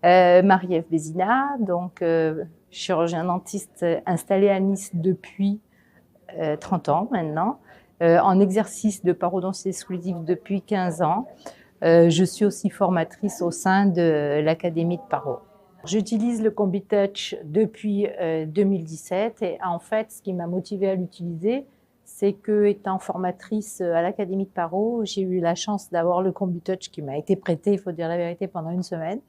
Marie-Ève Bézina, donc chirurgien dentiste installé à Nice depuis 30 ans maintenant, en exercice de parodontie exclusive depuis 15 ans. Je suis aussi formatrice au sein de l'Académie de Paro. J'utilise le Combitouch depuis 2017 et en fait, ce qui m'a motivée à l'utiliser, c'est que, étant formatrice à l'Académie de Paro, j'ai eu la chance d'avoir le Combitouch qui m'a été prêté, il faut dire la vérité, pendant une semaine.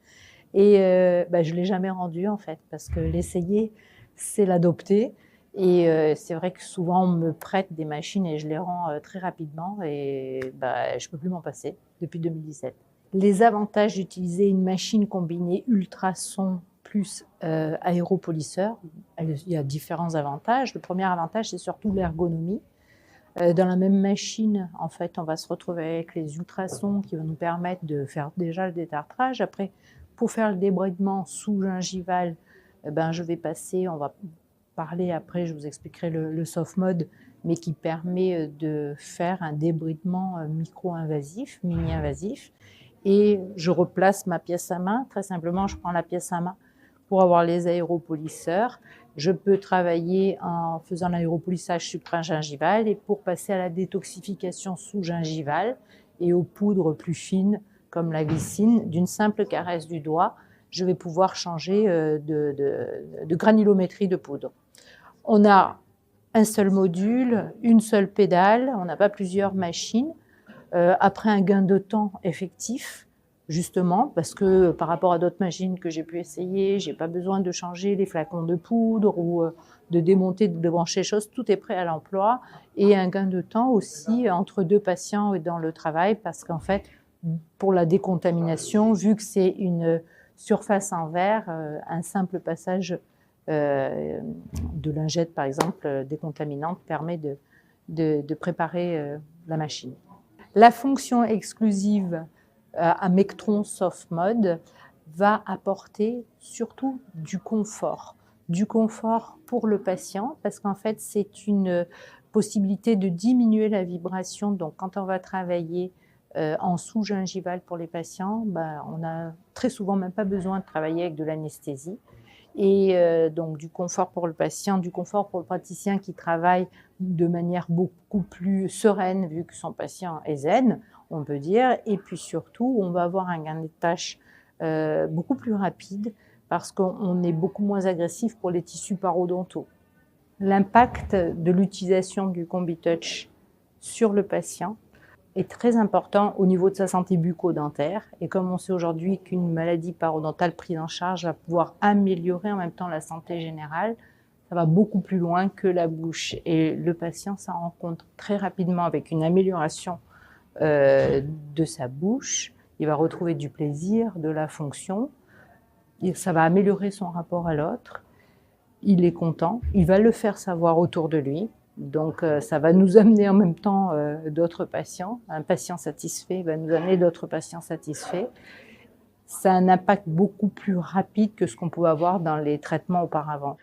Et je ne l'ai jamais rendu en fait, parce que l'essayer, c'est l'adopter. Et c'est vrai que souvent on me prête des machines et je les rends très rapidement et je ne peux plus m'en passer depuis 2017. Les avantages d'utiliser une machine combinée ultrason plus aéropolisseur, il y a différents avantages. Le premier avantage, c'est surtout l'ergonomie. Dans la même machine, en fait, on va se retrouver avec les ultrasons qui vont nous permettre de faire déjà le détartrage. Après, pour faire le débridement sous-gingival, je vais passer, on va parler après, je vous expliquerai le soft mode, mais qui permet de faire un débridement micro-invasif, mini-invasif. Et je replace ma pièce à main. Très simplement, je prends la pièce à main pour avoir les aéropolisseurs. Je peux travailler en faisant l'aéropolissage supragingival et pour passer à la détoxification sous-gingivale et aux poudres plus fines comme la glycine, d'une simple caresse du doigt, je vais pouvoir changer de granulométrie de poudre. On a un seul module, une seule pédale, on n'a pas plusieurs machines. Après un gain de temps effectif, justement, parce que par rapport à d'autres machines que j'ai pu essayer, j'ai pas besoin de changer les flacons de poudre ou de démonter, de brancher les choses, tout est prêt à l'emploi. Et un gain de temps aussi entre deux patients et dans le travail, parce qu'en fait, pour la décontamination, vu que c'est une surface en verre, un simple passage de lingette, par exemple, décontaminante, permet de préparer la machine. La fonction exclusive à Mectron Soft Mode va apporter surtout du confort pour le patient, parce qu'en fait, c'est une possibilité de diminuer la vibration. Donc, quand on va travailler en sous-gingival pour les patients, on a très souvent même pas besoin de travailler avec de l'anesthésie. Et donc du confort pour le patient, du confort pour le praticien qui travaille de manière beaucoup plus sereine vu que son patient est zen, on peut dire. Et puis surtout, on va avoir un gain de tâche beaucoup plus rapide parce qu'on est beaucoup moins agressif pour les tissus parodontaux. L'impact de l'utilisation du Combitouch sur le patient est très important au niveau de sa santé bucco-dentaire. Et comme on sait aujourd'hui qu'une maladie parodontale prise en charge va pouvoir améliorer en même temps la santé générale, ça va beaucoup plus loin que la bouche. Et le patient s'en rend compte très rapidement avec une amélioration de sa bouche. Il va retrouver du plaisir, de la fonction. Et ça va améliorer son rapport à l'autre. Il est content. Il va le faire savoir autour de lui. Donc, ça va nous amener en même temps d'autres patients. Un patient satisfait va nous amener d'autres patients satisfaits. Ça a un impact beaucoup plus rapide que ce qu'on pouvait avoir dans les traitements auparavant.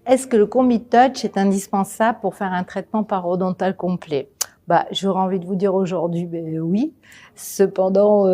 Est-ce que le Combitouch est indispensable pour faire un traitement parodontal complet? J'aurais envie de vous dire aujourd'hui, oui. Cependant,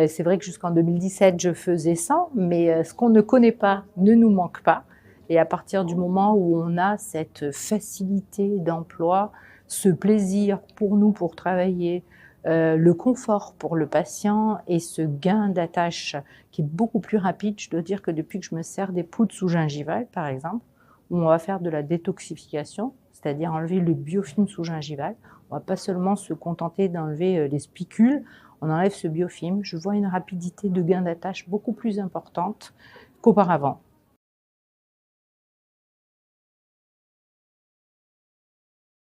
c'est vrai que jusqu'en 2017, je faisais 100, mais ce qu'on ne connaît pas ne nous manque pas. Et à partir du moment où on a cette facilité d'emploi, ce plaisir pour nous pour travailler, le confort pour le patient et ce gain d'attache qui est beaucoup plus rapide, je dois dire que depuis que je me sers des poudres sous-gingivales, par exemple, où on va faire de la détoxification, c'est-à-dire enlever le biofilm sous-gingival, on ne va pas seulement se contenter d'enlever les spicules, on enlève ce biofilm. Je vois une rapidité de gain d'attache beaucoup plus importante qu'auparavant.